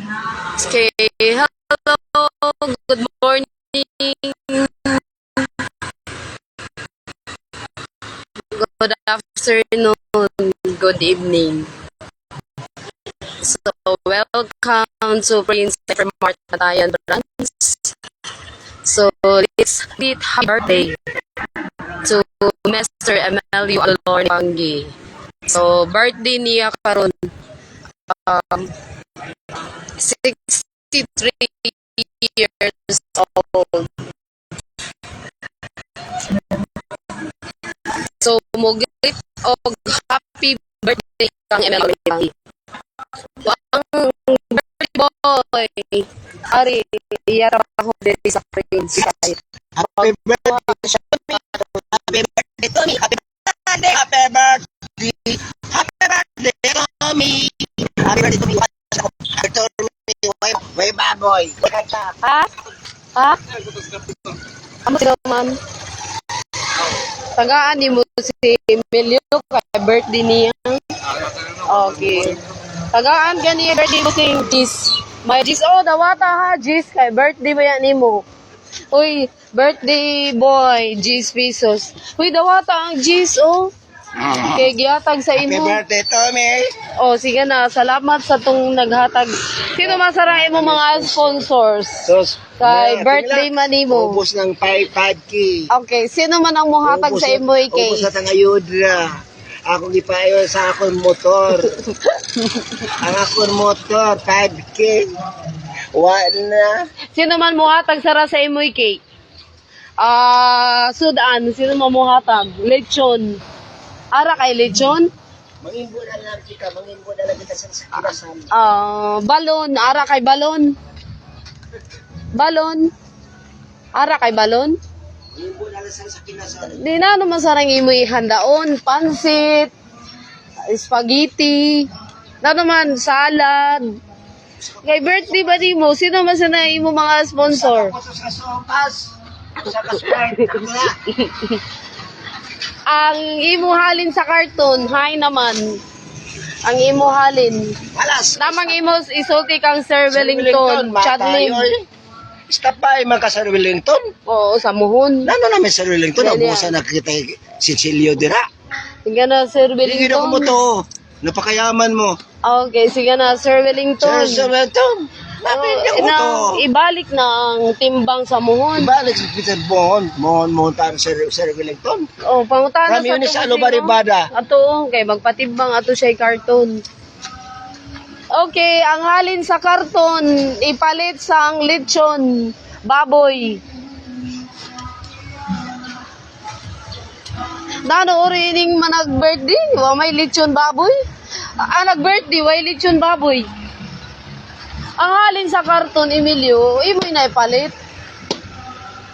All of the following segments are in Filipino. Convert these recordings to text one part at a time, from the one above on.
Okay, hello, good morning, good afternoon, good evening. So, welcome to Prince from Martatayan Branch. So, let's greet happy birthday to Mr. Emilio Alorni Pangi. So, birthday niya karon um, 63 years old. So, mo greet og happy birthday kang Emilio Alorni. Ang birthday boy, Ari, iyara ako dito sa Prince. Happy birthday, happy birthday to me, happy birthday, happy birthday, happy birthday to me, happy birthday to me, happy to me, way baboy. Ha? Ha? Amo sila man. Tagaan ni mo si Emilio kay birthday niya. Okay. Tagaan gani birthday mo si Jis. May Jis, oh, dawata ha, Jis, kay birthday ba yan nimo? Uy, birthday boy, Jis pesos. Uy, dawata ang Jis, oh. Kay gihatag sa Happy imo. birthday to me. Oh, sige na. Salamat sa tong naghatag. Sino masarain mo mga sponsors? Sus, Kay birthday man nimo. ubos ng 5K. Okay, sino man ang muhatag sa imo kay? Ubos na tangayudra. Ako gipayo sa akong motor. Ang akong motor, 5K. Wala. Sino man muhatag sara sa imo kay? Sudan, sino man muhatag? Lechon. Ara kay lechon? Mangimbo na lang kita sa kinasan. Balon, ara kay balon. Balon. Ara kay balon. Mangimbo na lang sa kinasan. Di na naman sarang imo ihandaon, pansit, spaghetti, na naman salad. Kay birthday ba di mo? Sino man sa na imo mga sponsor? Sa sopas. Sa Sprite. Ang imo halin sa karton, hay naman. Ang imo halin. Walas. Namang imo isulti kang Sir Wellington, Chadlin. Stop by mga Sir Wellington. Oo, sa muhon. Nano namin Sir Wellington, Yan, nabusa na kita Sicilio dira. Sige na, Sir Hindi na ko mo Wellington. to. Napakayaman mo. Okay, sige na, Sir Wellington. Sir Wellington. Napinigyan ko to. Ibalik na ang timbang sa muhon. Ibalik si Peter Mohon tayo Sir Wellington. Oh, pangutana Kami yun sa Alubaribada. Ato, kay magpatimbang ato siya karton. Okay, ang halin sa karton, ipalit sa ang lechon, baboy. Nano ori ning manag-birthday, wa may lechon baboy. Nag-birthday, wa lechon baboy. Ang halin sa karton, Emilio, imo na ipalit.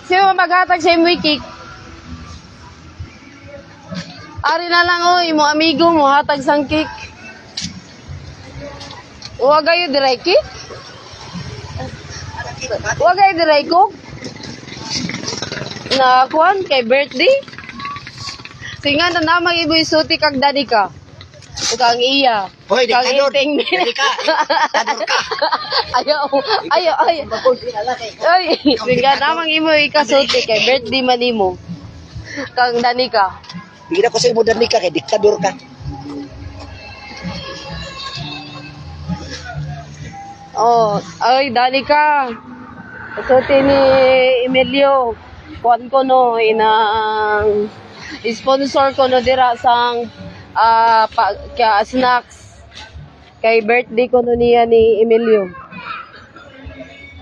Sino maghatag sa imo cake? Ari na lang oh, imo amigo mo hatag sang cake. Wa gayo diray cake? Wa gayo diray cook? Na kuan kay birthday? Singa na namang ibo isuti kag dadi ka. Kang iya. Hoy, Kang dikador. iting. Dika. Kador ka. Ayaw. Ay, singa namang imo ikasuti kay birthday man nimo. Kang dani ka. Hindi na ko sa imo dani ka kay diktador ka. Oh, ay dani ka. Isuti ni Emilio. Kuan ko no inang sponsor ko no dira sang snacks kay birthday ko no niya ni Emilio.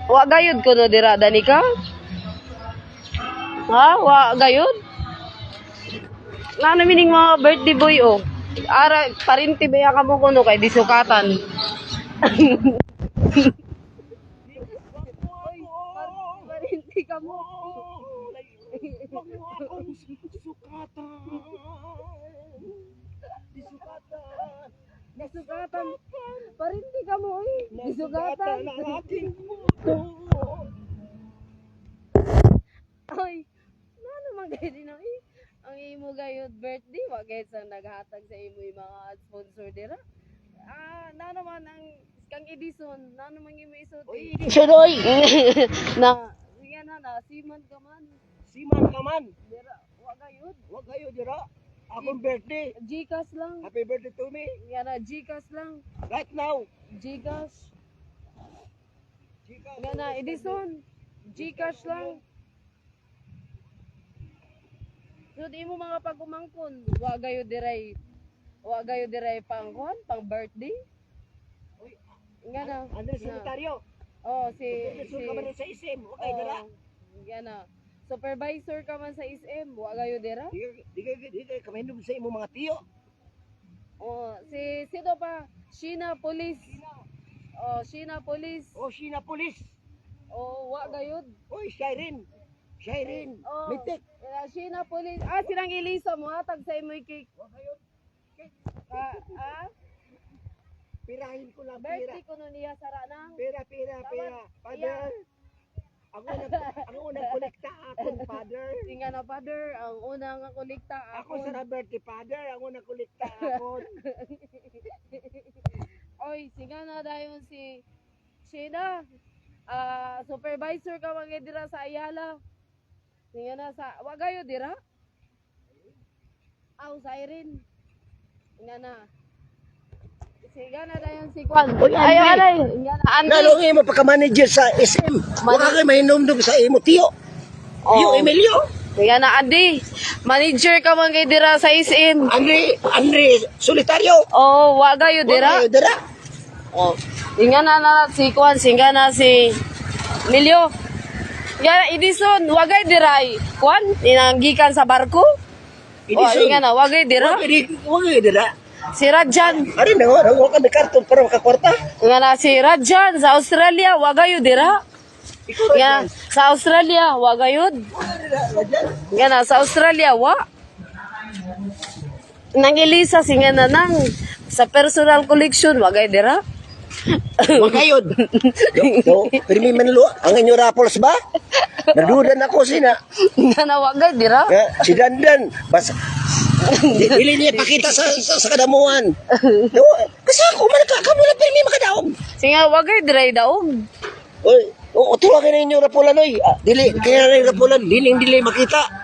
Wa gayud ko no dira dani ka? Ha? Wa gayud? Nga mining mga birthday boy oh. Ara parinti ba ka mo kuno kay disukatan. Parinti ka mo. Disukatan. Parinti ka mo eh. Disukatan. Ay, na naman kayo din eh. Ang imo gayud birthday, wa gayud sa naghatag sa imo yung mga sponsor dira. Na naman ang kang Edison, na naman yung may isot. Uy, Edison, oy! Na, yan na, siman ka man. Siman ka man. Dira, wag gayud. Huwag kayo, dira. Akong birthday. Gcash lang. Happy birthday to me. Yan na, Gcash lang. Right now. Gcash. Chika, Yan na, Edison. Gcash lang. So, di mo mga pagkumangkon. Wag gayud diray. Wag gayud diray pang birthday. Uy, Yan na. Andres Solitario. Oh, Supervisor ka man sa isim. Huwag kayo, dira. Yan na. Supervisor ka man sa SM. Wag gayud dira. Di kayo kamahinom sa imong mga tiyo. Oh, sino pa? Sheena Police. Oh, Sheena Police. O, Sheena Police. Oh, wag gayud. Uy, Shireen. Shireen. Oh. Mitik. Sheena Police. Ah, silang Elisa mo hatag sa imoy cake. Huwag kayo. Ah, Pirahin ko lang, pira. birthday ko no niya sara na. Pira. Father. Ang unang kolekta akong father. Singa na father, ang unang kolekta Ako ako. sa birthday father, ang unang kolekta akon. Oy, singa na dayon si Sheena. Ah, supervisor ka mga dira sa Ayala. Singa na sa wagayo dira. Aw, sa Irene. Singa na. Singa na dayon si Kwan. Uy, Ayo, Andy. alay. Singa na, Andy. Nalungi mo pagka-manager sa SM. Huwag ka kayo mahinomdog sa imo tiyo. Oh. Yung Emilio. Singa na, Andy. Manager ka mga dira sa SM. Andre Solitario. Oh, wagayo dira. Huwag kayo, dira. Oh, singa na si Kwan, singa na si Milyo. Yan, Edison, wagay diray. Kwan, inanggikan sa barko. Oh, singa na, wagay dira. Huwag kayo, dira. Si Rajan. Ari na nga, huwag ka may karton para makakwarta. Singa na si Rajan sa Australia, wagayo dira. Ikaw na Yan, sa Australia, wagayod. Yan na, sa Australia, wa. Nang Elisa, singa na nang. Sa personal collection, wagay dira. Huwag kayo. Pirmi manlo, ang inyo Raffles ba? Nadudan ako sina. Nga na, wagay dira. Si Dandan, basta dili niya pakita sa kadamuhan. Kasi ako man kamo na pirmi makadaog. Singa, wagay diray daog. Oy, tuwagin na inyo Rapulan oy. Dili kaya na yung Rapulan, dili makita.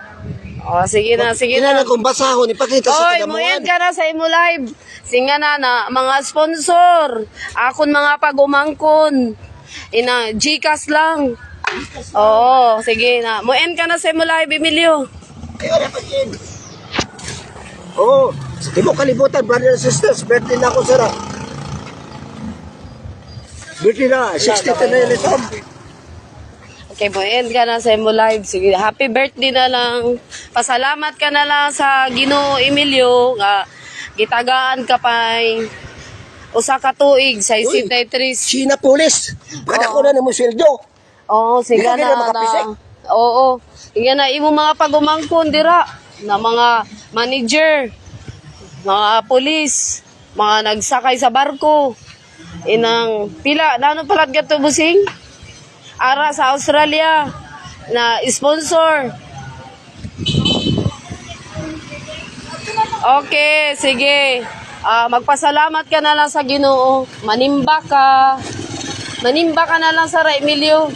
Oh, sige na, sige Kina na. na kung basahon ipakita sa Oy, muend kadamuhan. ka na sa imo live. Singa na, mga sponsor. Akon mga pagumangkon. Ina, Gcash lang. Oo, sige na. Muend ka na sa imo live, Emilio. Ayo na pagin. Oh, sa tibok kalibutan, brother and sisters, birthday na ako sara. Birthday na, 60 na yun ito. Okay, muend ka na sa imo live. Sige, happy birthday na lang. Pasalamat ka na lang sa Ginoo Emilio nga gitagaan ka pay usa ka tuig sa Uy. 63. China Police, kada ko na mo sweldo. Oo, sige Di ka na kaya makapisik? Oo. Sige na, imo mga pagumangkon dira na mga manager, mga polis, mga nagsakay sa barko. Inang pila, nano palat ka to busing? Ara sa Australia na sponsor. Okay, sige. Magpasalamat ka na lang sa Ginoo. Manimba ka. Manimba ka na lang sa Emilio.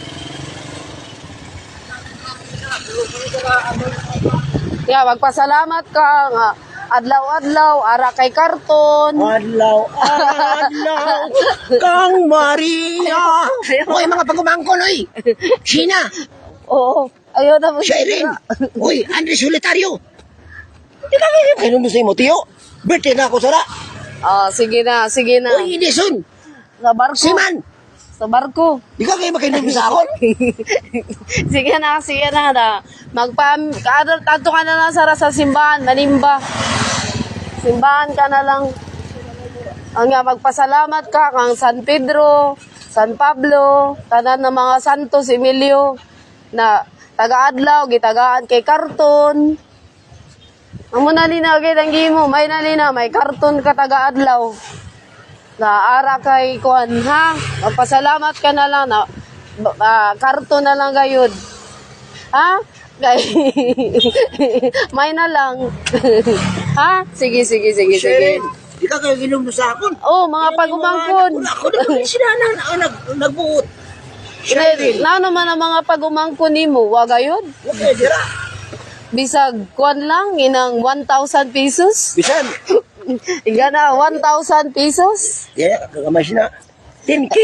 Yeah, magpasalamat ka nga adlaw-adlaw ara kay karton. Adlaw, kang Maria. Oy, mga pagumangkon, oy. China, Oo. Ayaw na mo. Shireen. Uy, Andre Solitario. Di ka kayo sa imo, tiyo. Birthday na ako, sara. Sige na, sige na. Uy, Edison. Sa barko. Siman. Sa barko. Di ka kayo makinom sa akon. Sige na. Tanto ka na lang sa simbahan, manimba. Simbahan ka na lang. Ang nga, magpasalamat ka kang San Pedro, San Pablo, tanan ng mga Santos, Emilio, na taga-adlaw, gitagaan kay karton. Amo nalina gid ang gimo, may nalina, may karton ka taga-adlaw. Na ara kay kuan ha. Magpasalamat ka na lang na karton na lang gayud. Ha? Kay may na lang. Ha? Sige. Shireen, Di ka kayo ginom sa akon. Oh, mga pagumangkon. Ako naman sila na nagbuot. Na naman ang mga pagumangkon nimo, wa gayud. Okay, dira. Bisag kuan lang inang 1,000 pesos. Bisan. Iga na 1,000 pesos. Yeah, kagamay sila. 10K.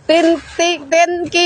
10K.